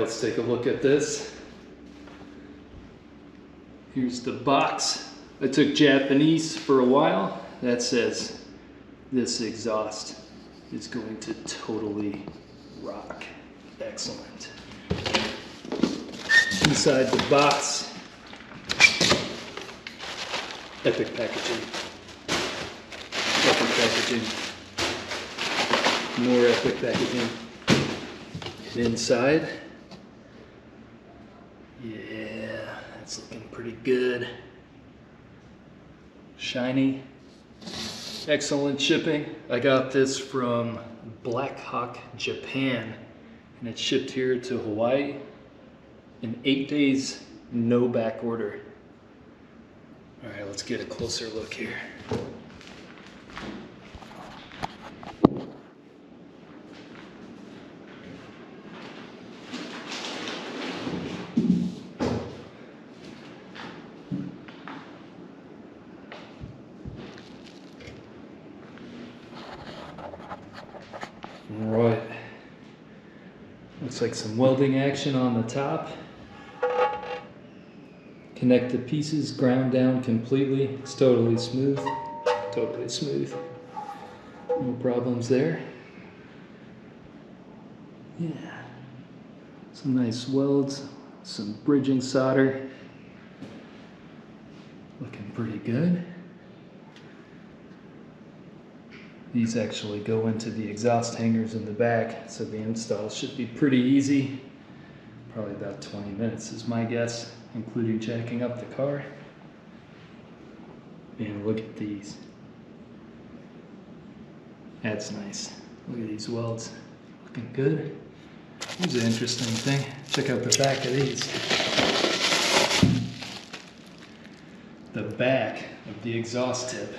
let's take a look at this. Here's the box. I took Japanese for a while. That says this exhaust is going to totally rock. Excellent. Inside the box, epic packaging. Epic packaging. More epic packaging. And inside, yeah, that's looking pretty good. Shiny. Excellent shipping. I got this from Black Hawk, Japan, and it shipped here to Hawaii in 8 days, no back order. All right, let's get a closer look here. Right, looks like some welding action on the top. Connect the pieces, ground down completely. It's totally smooth, totally smooth. No problems there. Yeah, some nice welds, some bridging solder. Looking pretty good. These actually go into the exhaust hangers in the back, so the install should be pretty easy. Probably about 20 minutes is my guess, including jacking up the car. And look at these. That's nice. Look at these welds. Looking good. Here's an interesting thing. Check out the back of these. The back of the exhaust tip.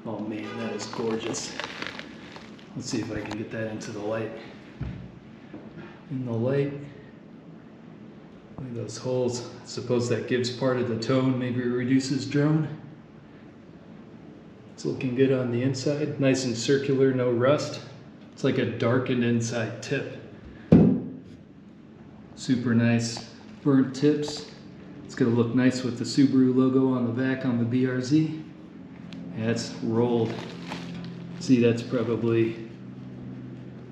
Oh man, that is gorgeous. Let's see if I can get that into the light. In the light, look at those holes. I suppose that gives part of the tone, maybe it reduces drone. It's looking good on the inside, nice and circular, no rust. It's like a darkened inside tip. Super nice burnt tips. It's gonna look nice with the Subaru logo on the back on the BRZ. That's rolled. See, that's probably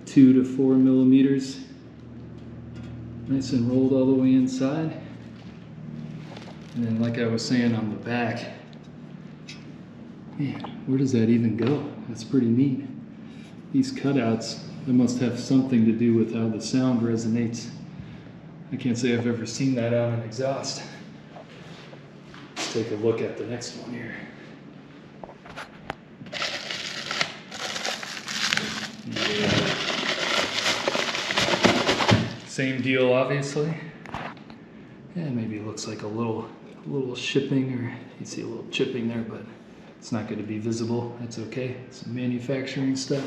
2 to 4 millimeters. Nice and rolled all the way inside. And then like I was saying on the back, man, where does that even go? That's pretty neat. These cutouts, they must have something to do with how the sound resonates. I can't say I've ever seen that on an exhaust. Let's take a look at the next one here. Yeah. Same deal, obviously. Yeah, maybe it looks like a little shipping, or you see a little chipping there, but it's not going to be visible. That's okay. It's manufacturing stuff.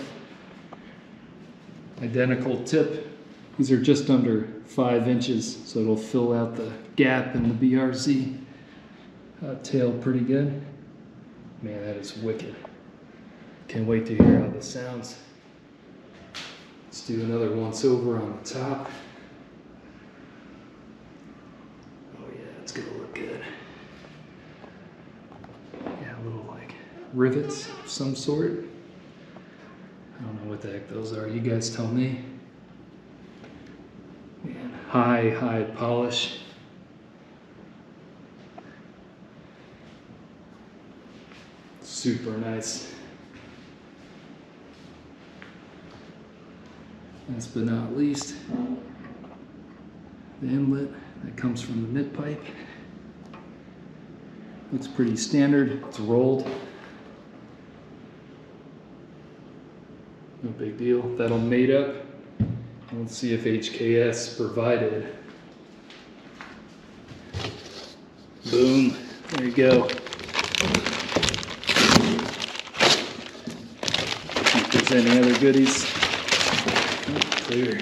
Identical tip. These are just under 5 inches, so it'll fill out the gap in the BRZ tail pretty good. Man, that is wicked. Can't wait to hear how this sounds. Let's do another once over on the top. Oh yeah, it's gonna look good. Yeah, a little like rivets of some sort. I don't know what the heck those are. You guys tell me. Man, high polish. Super nice. Last but not least, the inlet that comes from the mid pipe. Looks pretty standard. It's rolled. No big deal. That'll mate up. Let's see if HKS provided. Boom. There you go. See if there's any other goodies. Clear.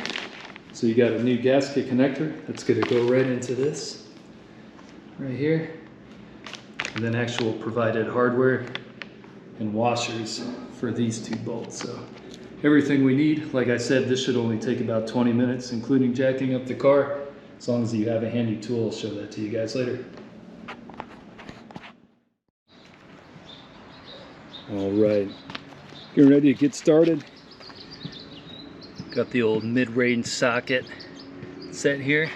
So you got a new gasket connector that's going to go right into this right here, and then actual provided hardware and washers for these 2 bolts. So everything we need. Like I said, this should only take about 20 minutes, including jacking up the car. As long as you have a handy tool, I'll show that to you guys later. All right, getting ready to get started. Got the old mid-range socket set here.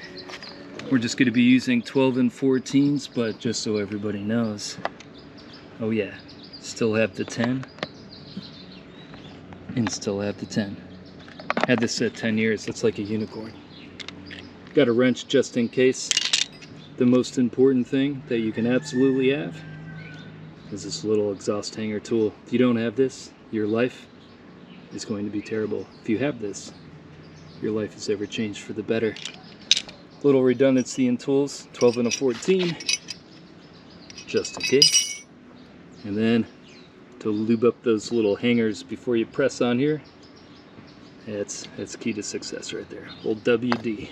We're just going to be using 12 and 14s, but just so everybody knows, oh yeah, still have the 10 and still have the 10. Had this set 10 years, that's like a unicorn. Got a wrench just in case. The most important thing that you can absolutely have is this little exhaust hanger tool. If you don't have this, your life is going to be terrible. If you have this, your life is ever changed for the better. Little redundancy in tools, 12 and a 14, just in case. And then to lube up those little hangers before you press on here, that's key to success right there. Old WD.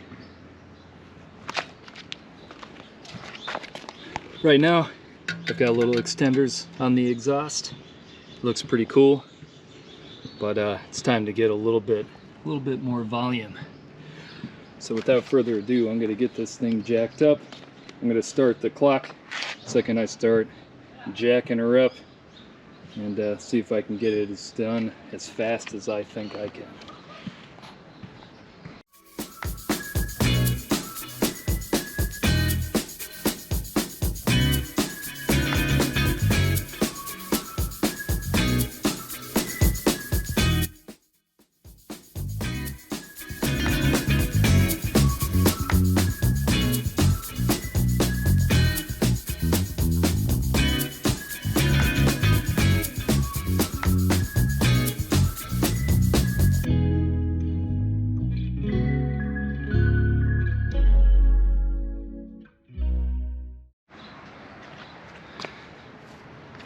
Right now, I've got little extenders on the exhaust. Looks pretty cool, but it's time to get a little bit more volume. So without further ado, I'm gonna get this thing jacked up. I'm gonna start the clock the second I start jacking her up, and see if I can get it done as fast as I think I can.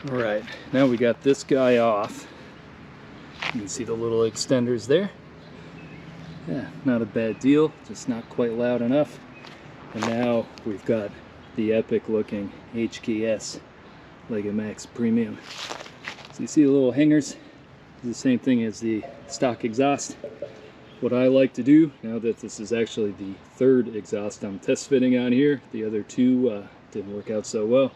All right, now we got this guy off. You can see the little extenders there. Yeah, not a bad deal, just not quite loud enough. And now we've got the epic looking HKS Legamax Premium. So you see the little hangers, it's the same thing as the stock exhaust. What I like to do, now that this is actually the third exhaust I'm test fitting on here, the other two didn't work out so well.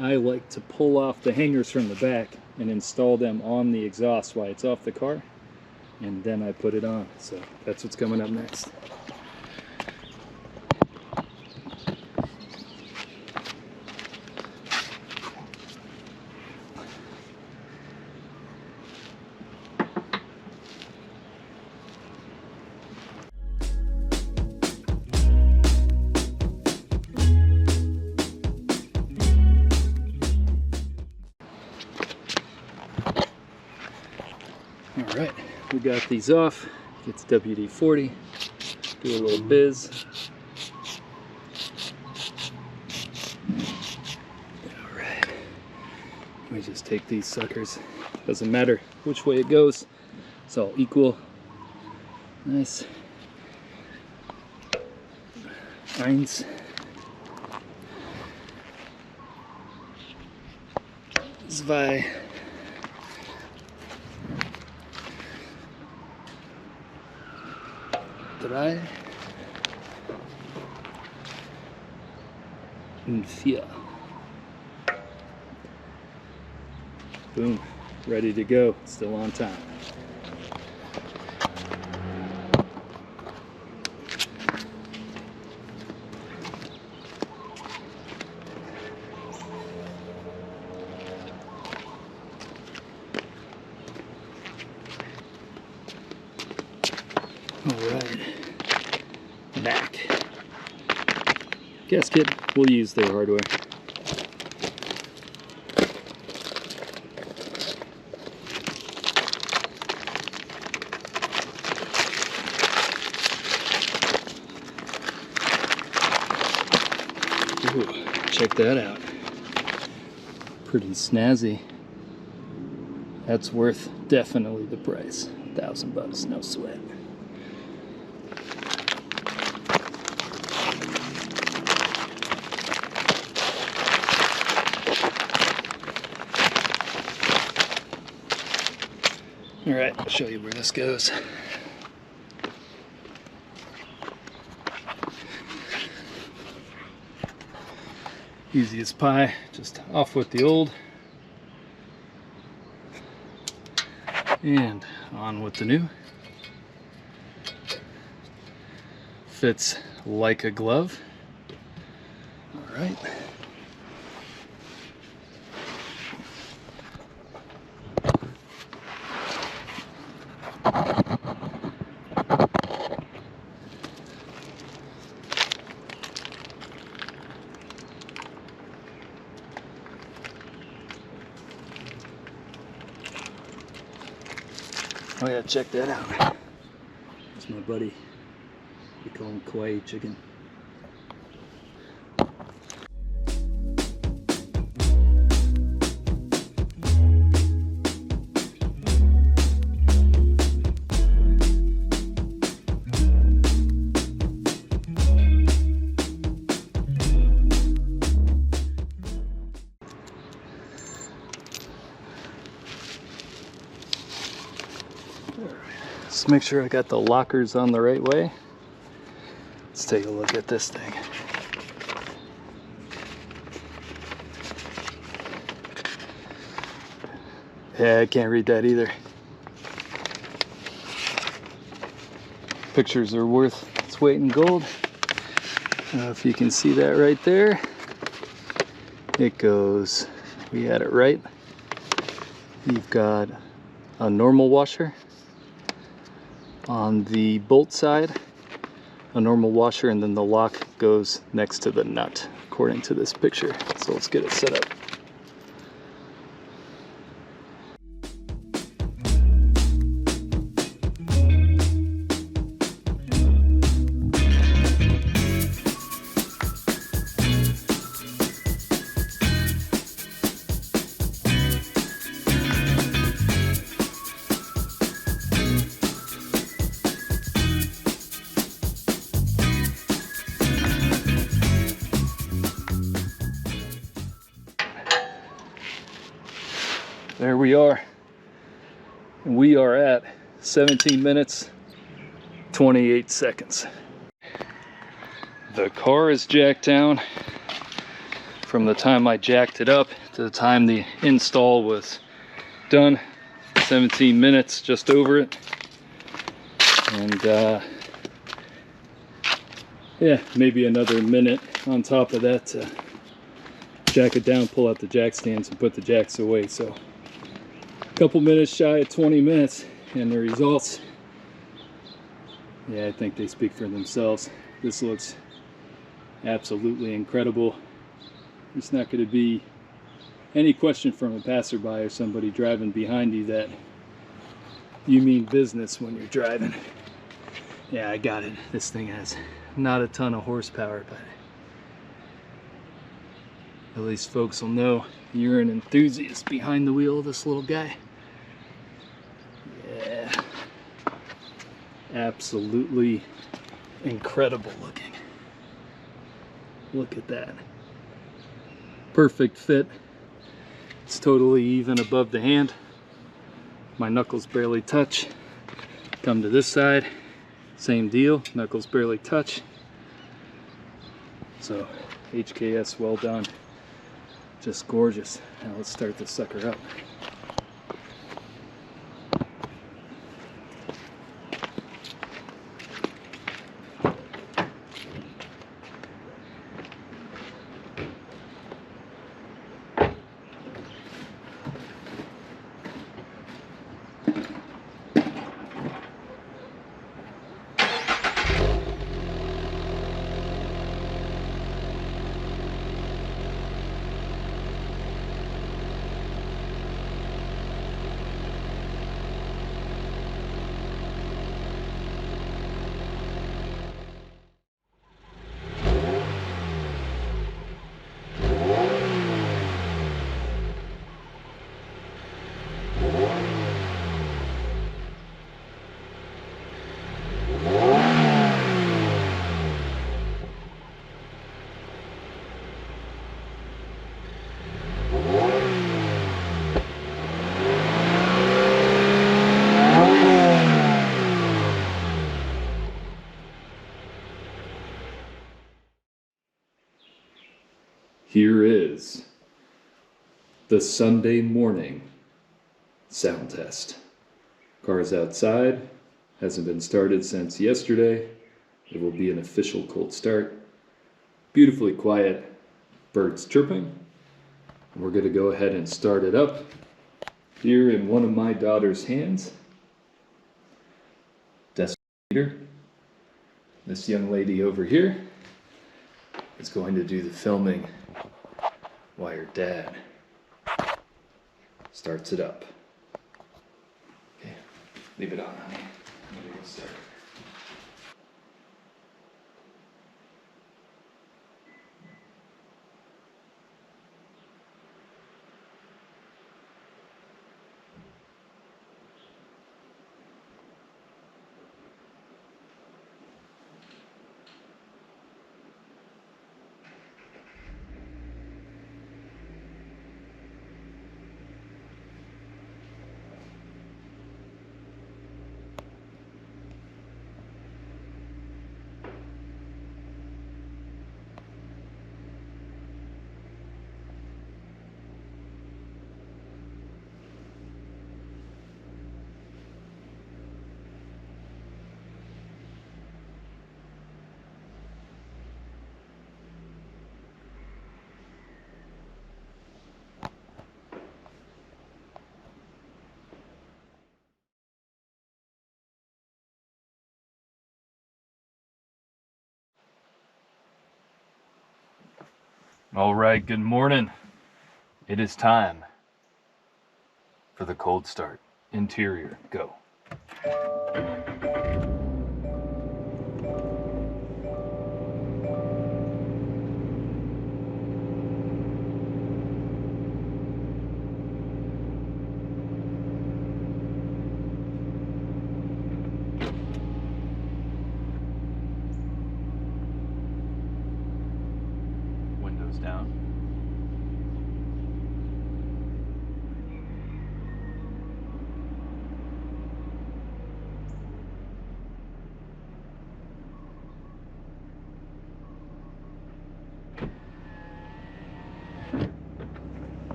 I like to pull off the hangers from the back and install them on the exhaust while it's off the car, and then I put it on. So that's what's coming up next. Alright, we got these off. It's WD-40. Do a little biz. Alright. Let me just take these suckers. Doesn't matter which way it goes. It's all equal. Nice. Eins. Zwei. 3 and 4. Boom, ready to go, still on time. Alright, back. Gasket, we'll use their hardware. Ooh, check that out. Pretty snazzy. That's worth definitely the price. $1,000, no sweat. All right, I'll show you where this goes. Easy as pie, just off with the old and on with the new. Fits like a glove. All right. Oh yeah, check that out. That's my buddy. We call him Kauai Chicken. Let's make sure I got the lockers on the right way. Let's take a look at this thing. Yeah, I can't read that either. Pictures are worth its weight in gold. If you can see that right there, it goes, we had it right. You've got a normal washer on the bolt side, a normal washer, and then the lock goes next to the nut, according to this picture. So let's get it set up. There we are. And we are at 17 minutes, 28 seconds. The car is jacked down. From the time I jacked it up to the time the install was done, 17 minutes, just over it. And yeah, maybe another minute on top of that to jack it down, pull out the jack stands, and put the jacks away. So a couple minutes shy of 20 minutes, and the results, yeah, I think they speak for themselves. This looks absolutely incredible. There's not going to be any question from a passerby or somebody driving behind you that you mean business when you're driving. Yeah, I got it. This thing has not a ton of horsepower, but at least folks will know you're an enthusiast behind the wheel of this little guy. Yeah, absolutely incredible looking. Look at that. Perfect fit. It's totally even above the hand. My knuckles barely touch. Come to this side, same deal, knuckles barely touch. So HKS, well done. Just gorgeous. Now let's start this sucker up. Here is the Sunday morning sound test. Car's outside, hasn't been started since yesterday. It will be an official cold start. Beautifully quiet, birds chirping. We're going to go ahead and start it up here in one of my daughter's hands. Decimeter. This young lady over here is going to do the filming while your dad starts it up. Okay, leave it on, honey. I'm gonna get started. All right, good morning. It is time for the cold start. Interior, go. Windows down.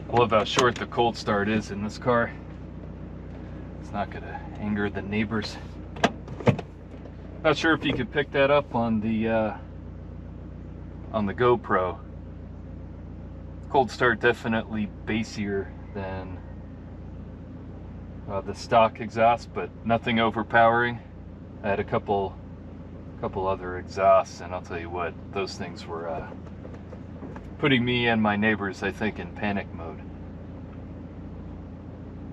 I love how short the cold start is in this car. It's not gonna anger the neighbors. Not sure if you could pick that up on the GoPro. Cold start definitely bassier than the stock exhaust, but nothing overpowering. I had a couple other exhausts, and I'll tell you what, those things were putting me and my neighbors, I think, in panic mode.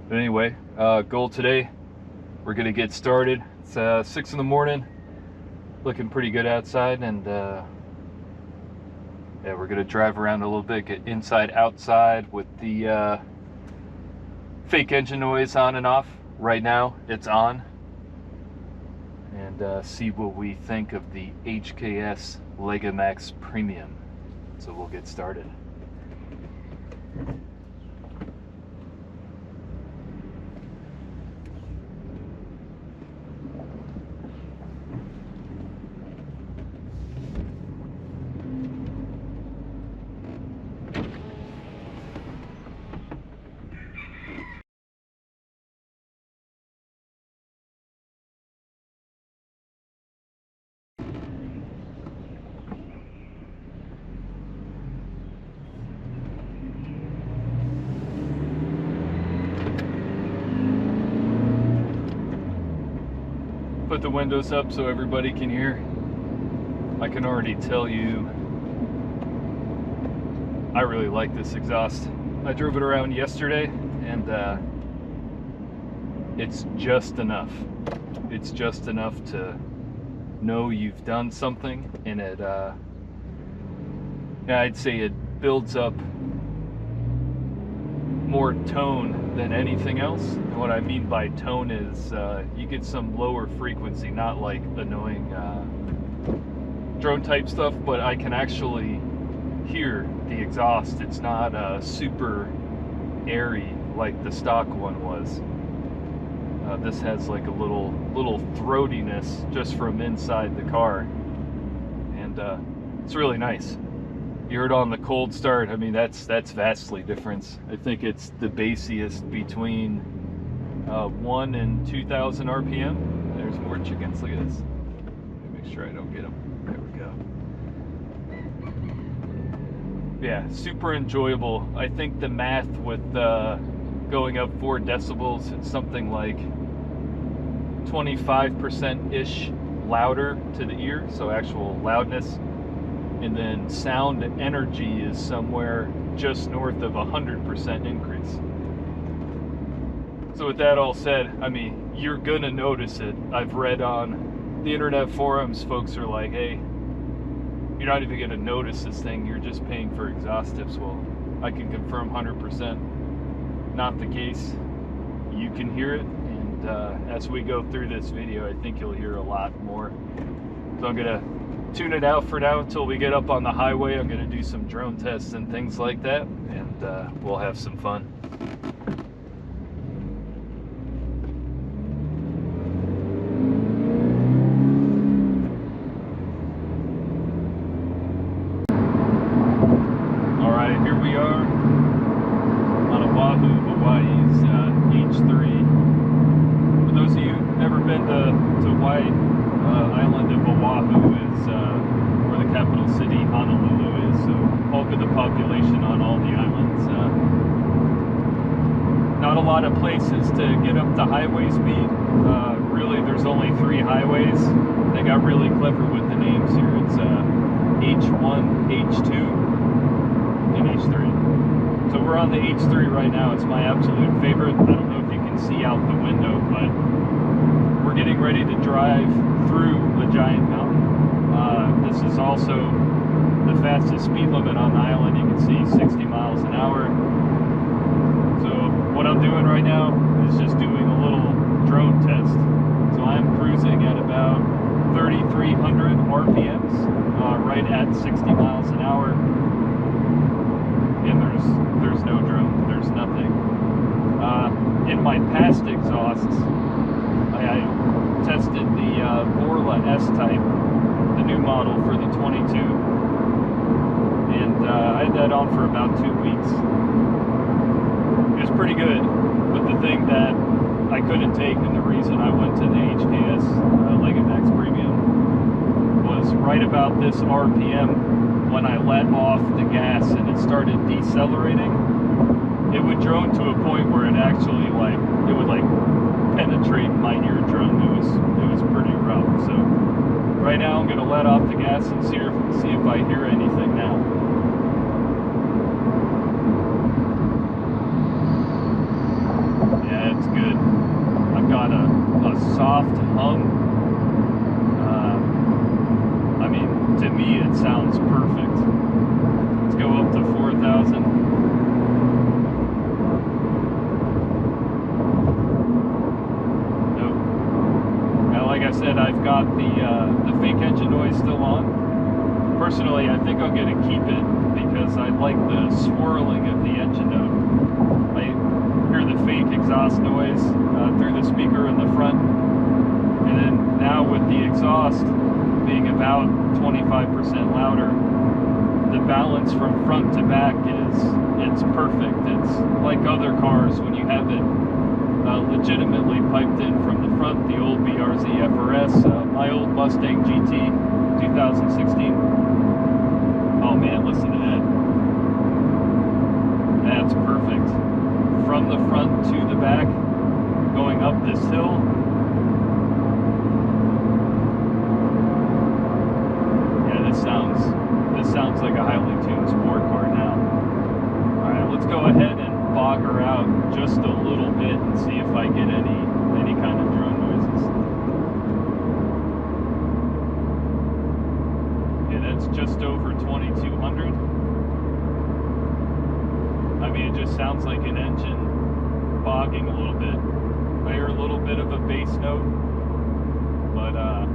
But anyway, goal today, we're gonna get started. It's 6 in the morning, looking pretty good outside, and yeah, we're gonna drive around a little bit, get inside, outside with the fake engine noise on and off. Right now, it's on, and see what we think of the HKS Legamax Premium. So we'll get started. Put the windows up so everybody can hear. I can already tell you I really like this exhaust. I drove it around yesterday, and it's just enough. It's just enough to know you've done something, and it yeah, I'd say it builds up more tone than anything else. And what I mean by tone is you get some lower frequency, not like annoying drone type stuff, but I can actually hear the exhaust. It's not super airy like the stock one was. This has like a little throatiness just from inside the car. and it's really nice. You heard on the cold start, I mean, that's vastly different. I think it's the bassiest between 1 and 2,000 RPM. There's more chickens. Look at this. Let me make sure I don't get them. There we go. Yeah, super enjoyable. I think the math with going up 4 decibels, it's something like 25%-ish louder to the ear, so actual loudness. And then sound energy is somewhere just north of 100% increase. So with that all said, I mean, you're gonna notice it. I've read on the internet forums, folks are like, hey, you're not even gonna notice this thing, you're just paying for exhaust tips. Well, I can confirm 100% not the case. You can hear it, and as we go through this video, I think you'll hear a lot more. So I'm gonna tune it out for now until we get up on the highway. I'm gonna do some drone tests and things like that, and we'll have some fun. Alright, here we are on Oahu, Hawaii's H3. For those of you who've never been to Hawaii, island of Oahu is where the capital city, Honolulu, is. So bulk of the population on all the islands. Not a lot of places to get up to highway speed. Really, there's only 3 highways. They got really clever with the names here. It's H1, H2, and H3. So we're on the H3 right now. It's my absolute favorite. I don't know if you can see out the window, but we're getting ready to drive through a giant mountain. This is also the fastest speed limit on the island. You can see 60 miles an hour. So what I'm doing right now is just doing a little drone test. So I'm cruising at about 3,300 RPMs, right at 60 miles an hour. And there's no drone, there's nothing. In my past exhausts, I tested the Borla S-Type, the new model for the 22, and I had that on for about 2 weeks. It was pretty good, but the thing that I couldn't take, and the reason I went to the HKS Legamax Premium, was right about this RPM, when I let off the gas and it started decelerating, it would drone to a point where it actually it would penetrate my eardrum. It was pretty rough. So right now I'm gonna let off the gas and see if I hear anything now. Yeah, it's good. I've got a soft hum. I mean, to me it sounds perfect. Let's go up to 4,000. Like I said, I've got the fake engine noise still on. Personally, I think I'm going to keep it because I like the swirling of the engine note. I hear the fake exhaust noise through the speaker in the front, and then now with the exhaust being about 25% louder, the balance from front to back it's perfect. It's like other cars when you have it legitimately piped in from the front, the old BRZ FRS, my old Mustang GT 2016. Oh man, listen to that. That's perfect. From the front to the back, going up this hill. Yeah, this sounds like a highly tuned sport car now. Alright, let's go ahead and bogger out just a little bit and see if I get any kind of drone noises. Yeah, that's just over 2,200. I mean, it just sounds like an engine bogging a little bit. I hear a little bit of a bass note, but yeah,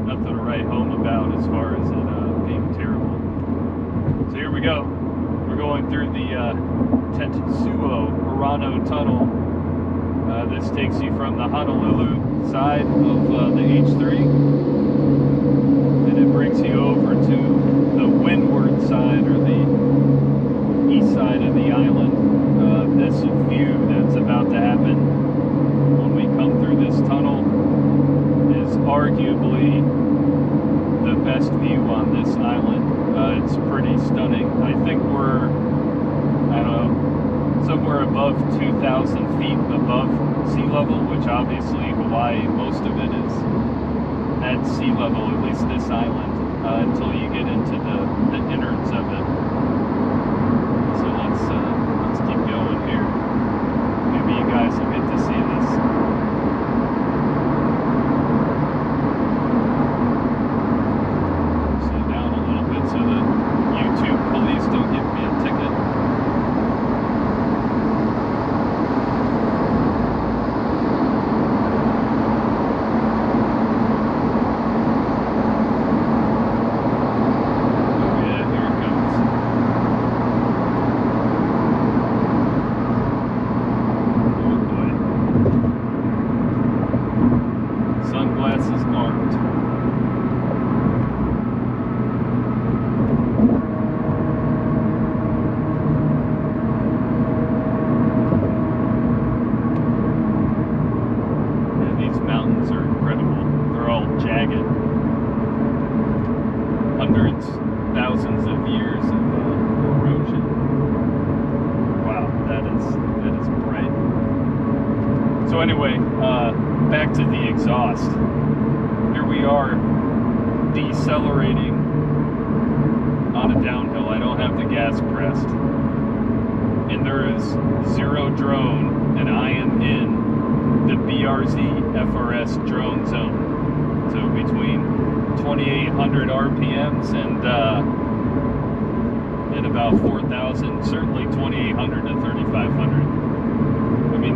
nothing to write home about as far as it being terrible. So here we go. We're going through the Tetsuo Murano Tunnel. This takes you from the Honolulu side of the H3, and it brings you over to the windward side, or the east side of the island. This view that's about to happen when we come through this tunnel is arguably the best view on this island. It's pretty stunning. I think we're, I don't know, somewhere above 2,000 feet above sea level, which obviously Hawaii, most of it is at sea level, at least this island, until you get into the innards of it. So let's keep going here. Maybe you guys will get to see this. Slow down a little bit so the YouTube police don't give me a ticket. Hundreds, thousands of years of erosion. Wow, that is bright. So anyway, back to the exhaust. Here we are decelerating on a downhill. I don't have the gas pressed, and there is zero drone, and I am in the BRZ FRS drone zone. So between 2,800 RPMs and about 4,000, certainly 2,800 to 3,500. I mean,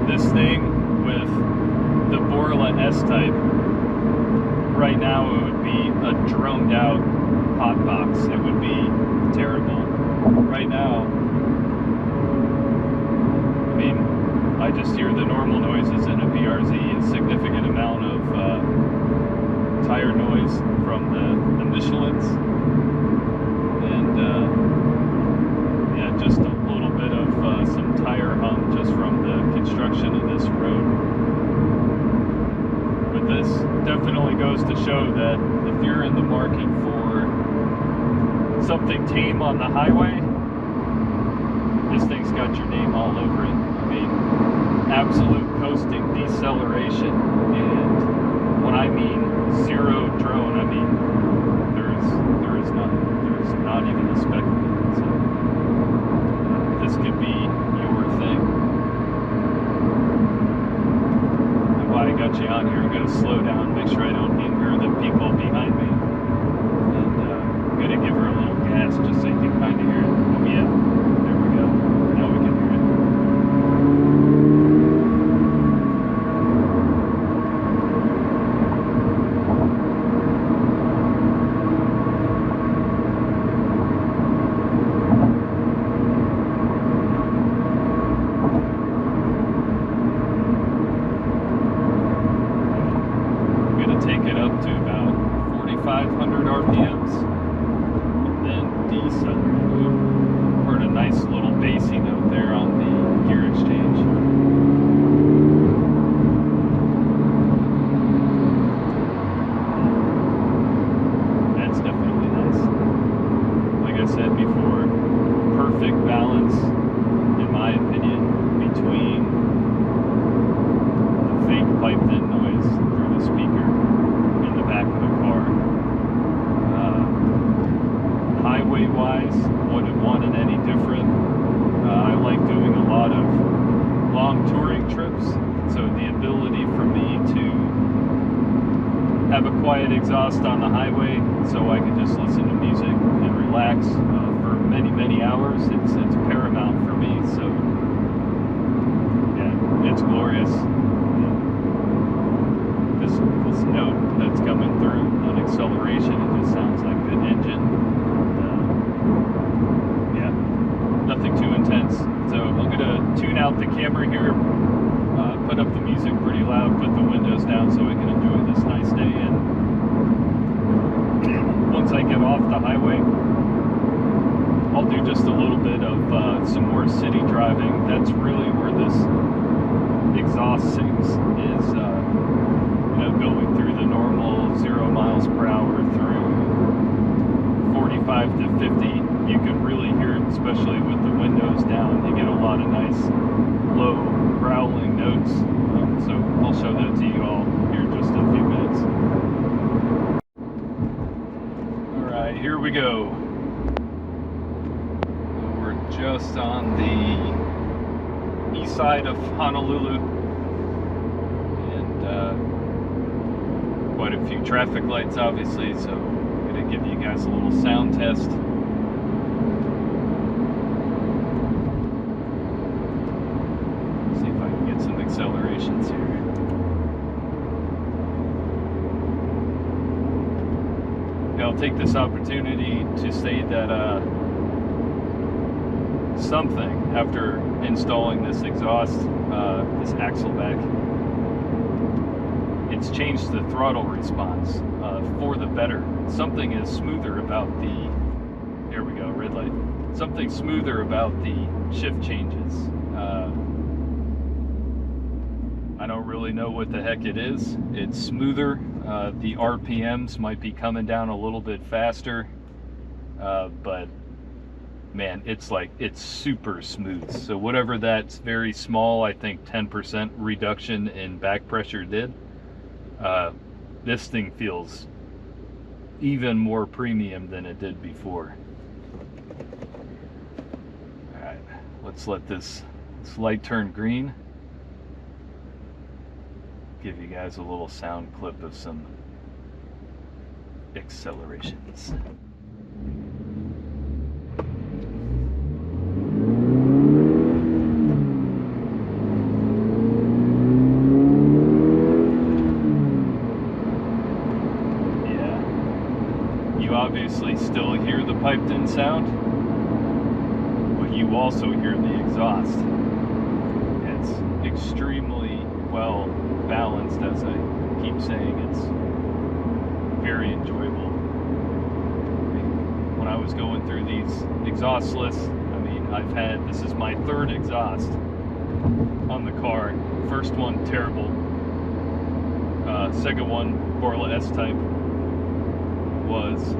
this thing with the Borla S-Type, right now it would be a droned out hot box. It would be terrible. Right now, I mean, I just hear the normal noises in a BRZ, a significant amount of tire noise from the Michelins, and yeah, just a little bit of some tire hum just from the construction of this road. But this definitely goes to show that if you're in the market for something tame on the highway, this thing's got your name all over it. I mean, absolute coasting deceleration, and when I mean zero drone, I mean there is none. There's not even a speck of it. So this could be your thing. And while I got you on here, I'm going to slow down, make sure I don't anger the people behind me, and I'm going to give her a little gas just so you can kind of hear it. Oh yeah, there we go. Now we can hear it. Take it up to about 4,500 RPMs, and then decelerate. Heard a nice little bassy note there on the gear exchange. That's definitely nice. Like I said before, perfect balance, in my opinion, between the fake piped-in noise through the speaker in the back of the car. Highway-wise, wouldn't want it any different. I like doing a lot of long touring trips, so the ability for me to have a quiet exhaust on the highway so I can just listen to music and relax for many, many hours, it's paramount for me. So yeah, it's glorious. This note that's coming through on acceleration, it just sounds like the engine. Yeah, nothing too intense. So I'm gonna tune out the camera here, put up the music pretty loud, put the windows down so I can enjoy this nice day. And once I get off the highway, I'll do just a little bit of some more city driving. That's really where this exhaust sings, is going through the normal 0 miles per hour through 45 to 50. You can really hear it, especially with the windows down. You get a lot of nice low growling notes. So I'll show that to you all here in just a few minutes. Alright, here we go. We're just on the east side of Honolulu, and quite a few traffic lights obviously, so I'm going to give you guys a little sound test. See if I can get some accelerations here. I'll take this opportunity to say that something, after installing this exhaust, this Axleback, it's changed the throttle response for the better. Something is smoother about the, there we go, red light. Something smoother about the shift changes. I don't really know what the heck it is. It's smoother. The RPMs might be coming down a little bit faster, but man, it's super smooth. So whatever that's very small, I think 10% reduction in back pressure did, this thing feels even more premium than it did before. All right, let's let this light turn green. Give you guys a little sound clip of some accelerations. Yeah, you obviously still hear the piped in sound, but you also hear the exhaust. It's extremely well balanced, as I keep saying. It's very enjoyable. When I was going through these exhaust lists, I mean, this is my third exhaust on the car. First one, terrible. Second one, Borla S-Type, was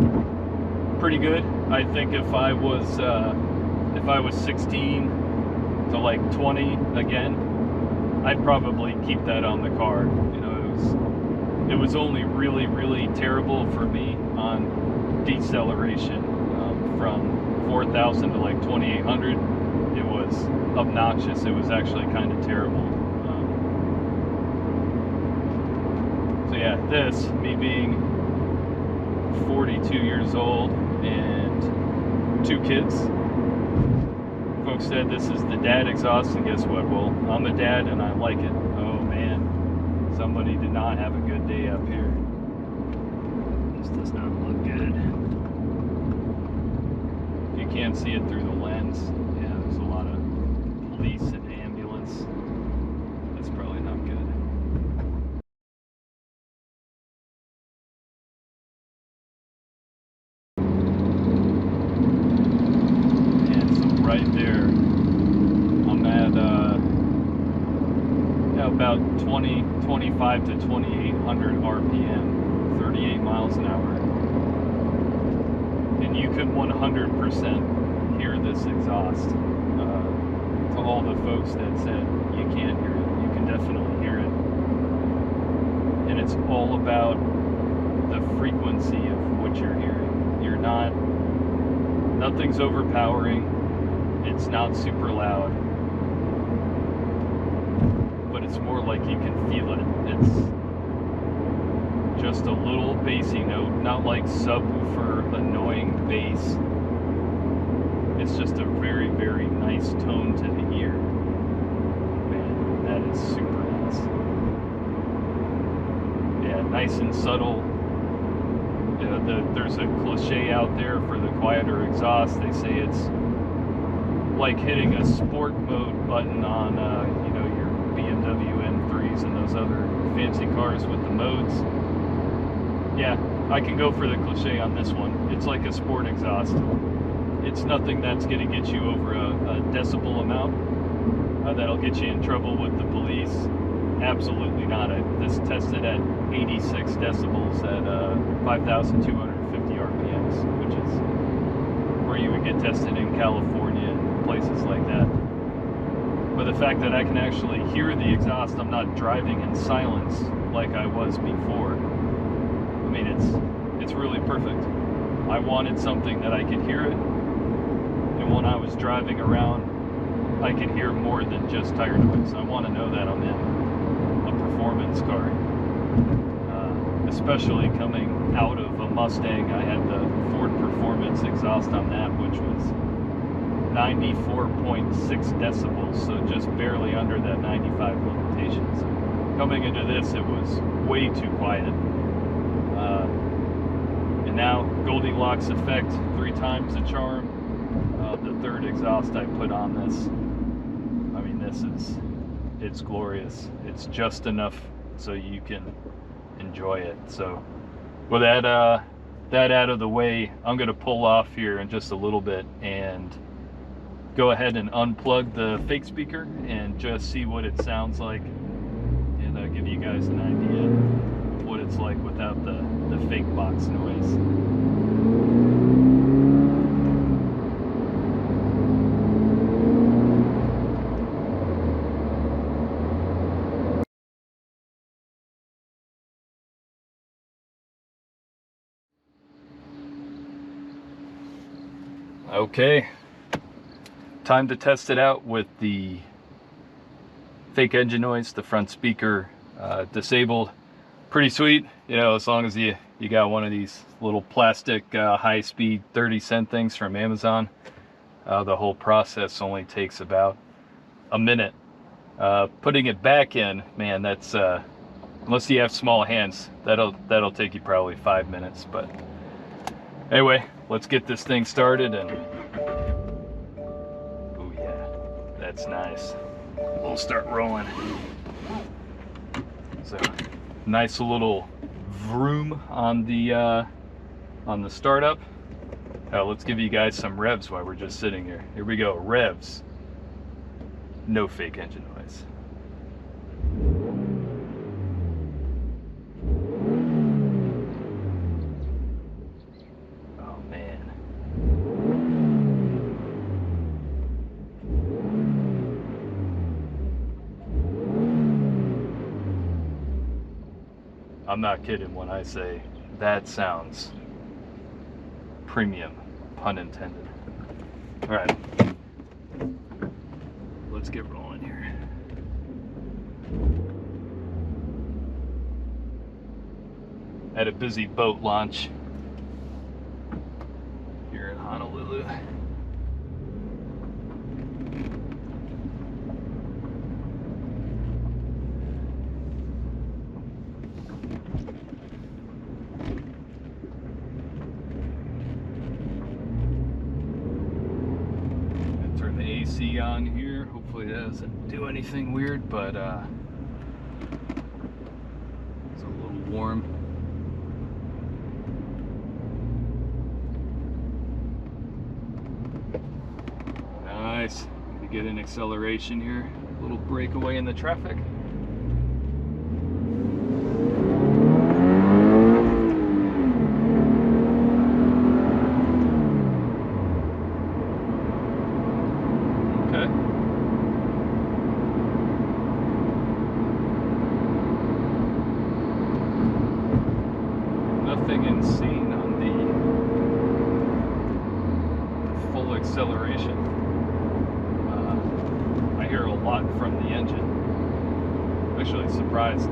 pretty good. I think if I was 16 to like 20 again, I'd probably keep that on the car. You know, it was only really, really terrible for me on deceleration. From 4,000 to like 2,800, it was obnoxious. It was actually kind of terrible. So yeah, me being 42 years old and 2 kids, folks said this is the dad exhaust, and guess what? Well, I'm a dad and I like it. Oh man, somebody did not have a good day up here. This does not look good. You can't see it through the lens. Yeah, there's a lot of police and ambulance. That's probably not good. And so right there, I'm at about 25 to 2,800 RPM, 38 miles an hour. And you can 100% hear this exhaust. To all the folks that said you can't hear it, you can definitely hear it. And it's all about the frequency of what you're hearing. Nothing's overpowering. It's not super loud. But it's more like you can feel it. It's just a little bassy note, not like subwoofer annoying bass. It's just a very, very nice tone to the ear. Man, that is super nice. Yeah, nice and subtle. There's a cliche out there for the quieter exhaust. They say it's like hitting a sport mode button on your BMW those other fancy cars with the modes. Yeah, I can go for the cliche on this one. It's like a sport exhaust. It's nothing that's going to get you over a decibel amount that'll get you in trouble with the police. Absolutely not. This tested at 86 decibels at 5,250 RPMs, which is where you would get tested in California and places like that. But the fact that I can actually hear the exhaust, I'm not driving in silence like I was before. I mean, it's really perfect. I wanted something that I could hear it, and when I was driving around, I could hear more than just tire noise. I want to know that I'm in a performance car. Especially coming out of a Mustang, I had the Ford Performance exhaust on that, which was 94.6 decibels, so just barely under that 95 limitations. Coming into this, it was way too quiet. And now, Goldilocks effect, 3 times the charm. The third exhaust I put on this, I mean, it's glorious. It's just enough so you can enjoy it. So with that out of the way, I'm going to pull off here in just a little bit and go ahead and unplug the fake speaker and just see what it sounds like, and give you guys an idea of what it's like without the fake box noise. Okay, time to test it out with the fake engine noise, the front speaker disabled. Pretty sweet, you know, as long as you got one of these little plastic high-speed 30-cent things from Amazon. The whole process only takes about a minute. Putting it back in, man, that's unless you have small hands, that'll take you probably 5 minutes. But anyway, let's get this thing started. And oh yeah, that's nice. We'll start rolling. So nice little vroom on the startup. Let's give you guys some revs while we're just sitting here. Here we go, revs. No fake engine noise. Oh man. I'm not kidding when I say that sounds premium, pun intended. All right, let's get rolling here. At a busy boat launch here in Honolulu. AC on here. Hopefully that doesn't do anything weird, but it's a little warm. Nice. Gonna get an acceleration here. A little breakaway in the traffic. Nothing insane on the full acceleration. I hear a lot from the engine. I'm actually surprised I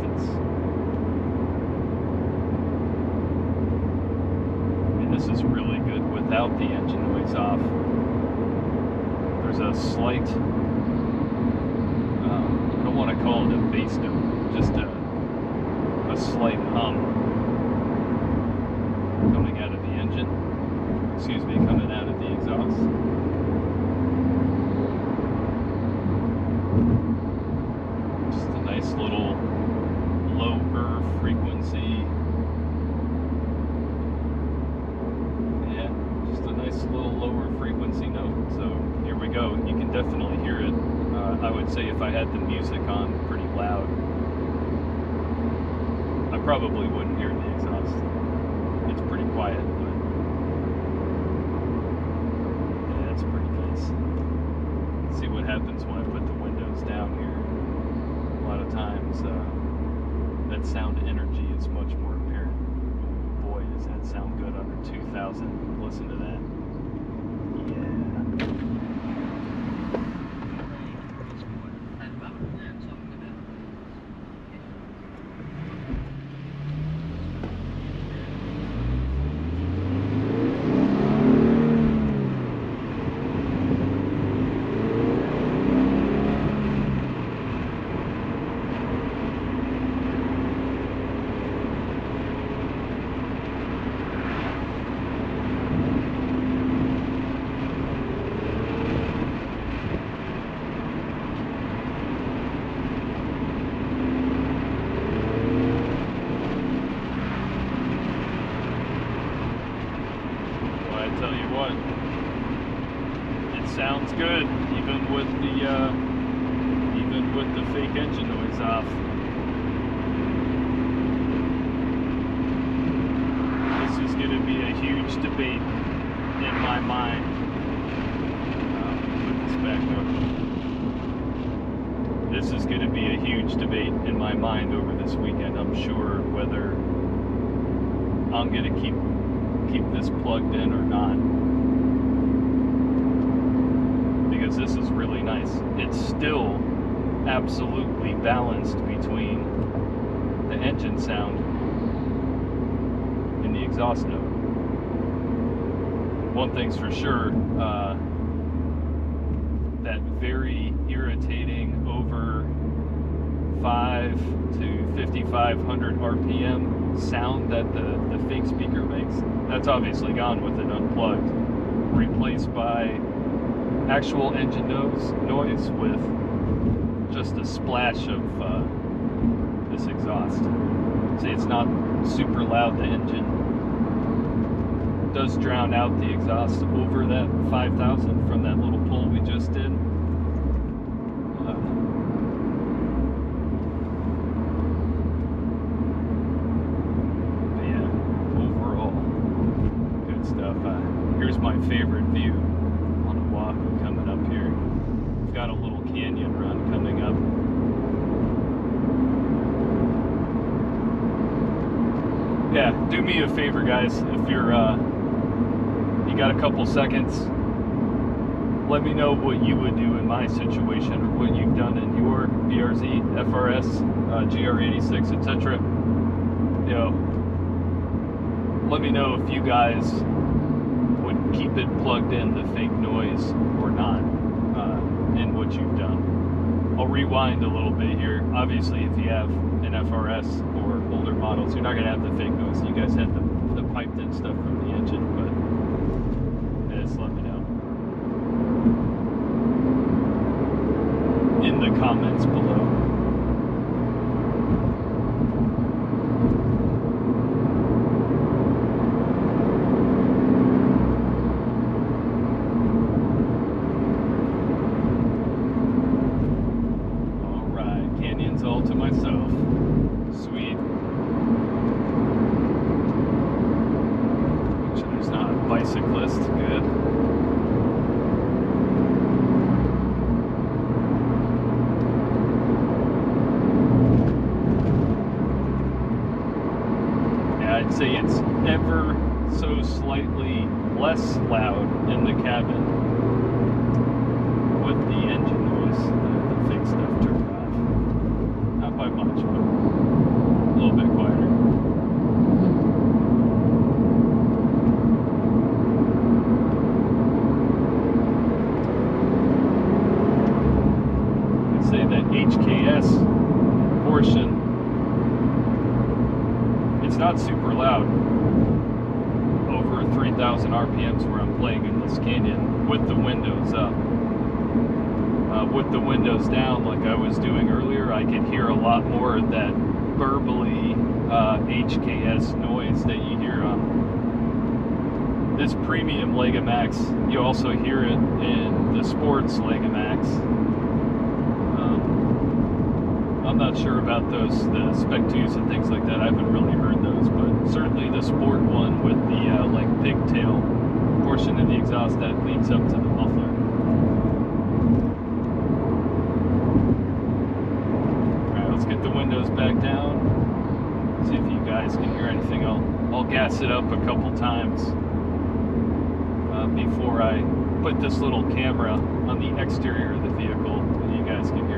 mean, this is really good without the engine noise off. There's a slight, I don't want to call it a bass note, just a slight hum coming out of the engine, excuse me, coming out of the exhaust. Just a nice little definitely hear it. I would say if I had the music on pretty loud, I probably wouldn't hear the exhaust. It's pretty quiet, but yeah, it's pretty nice. See what happens when I put the windows down here. A lot of times that sound energy is much more apparent. Boy, does that sound good under 2,000. Listen to that. Yeah. Tell you what, it sounds good even with the fake engine noise off. This is going to be a huge debate in my mind. Put this back up. This is going to be a huge debate in my mind over this weekend. I'm sure whether I'm going to keep this plugged in or not, because this is really nice. It's still absolutely balanced between the engine sound and the exhaust note. One thing's for sure, that very irritating over 5 to 5,500 RPM sound that the fake speaker makes, that's obviously gone with an unplugged, replaced by actual engine noise with just a splash of this exhaust. See, it's not super loud. The engine does drown out the exhaust over that 5,000 from that little pull we just did. Here's my favorite view on Oahu coming up here. We've got a little canyon run coming up. Yeah, do me a favor, guys. If you're you got a couple seconds, let me know what you would do in my situation or what you've done in your BRZ, FRS, GR86, etc. You know, let me know if you guys would keep it plugged in, the fake noise, or not, in what you've done. I'll rewind a little bit here. Obviously, if you have an FRS or older models, you're not going to have the fake noise. You guys had the piped in stuff from the engine, but yeah, just let me know in the comments below. All to myself. Sweet. Make sure there's not a bicyclist. Good. Yeah, I'd say it's ever so slightly less loud in the cabin with the engine noise, the fake stuff turned off. Not by much, but a little bit quieter. I'd say that HKS portion, it's not super loud. Over 3,000 RPMs where I'm playing in this canyon with the windows up. With the windows down, like I was doing earlier, I could hear a lot more of that burbly HKS noise that you hear on this premium Legamax, you also hear it in the sports Legamax. I'm not sure about the Spec 2s and things like that. I haven't really heard those, but certainly the sport one with the like pigtail portion of the exhaust that leads up to the muffler. Alright, let's get the windows back down. See if you guys can hear anything. I'll gas it up a couple times before I put this little camera on the exterior of the vehicle, and you guys can hear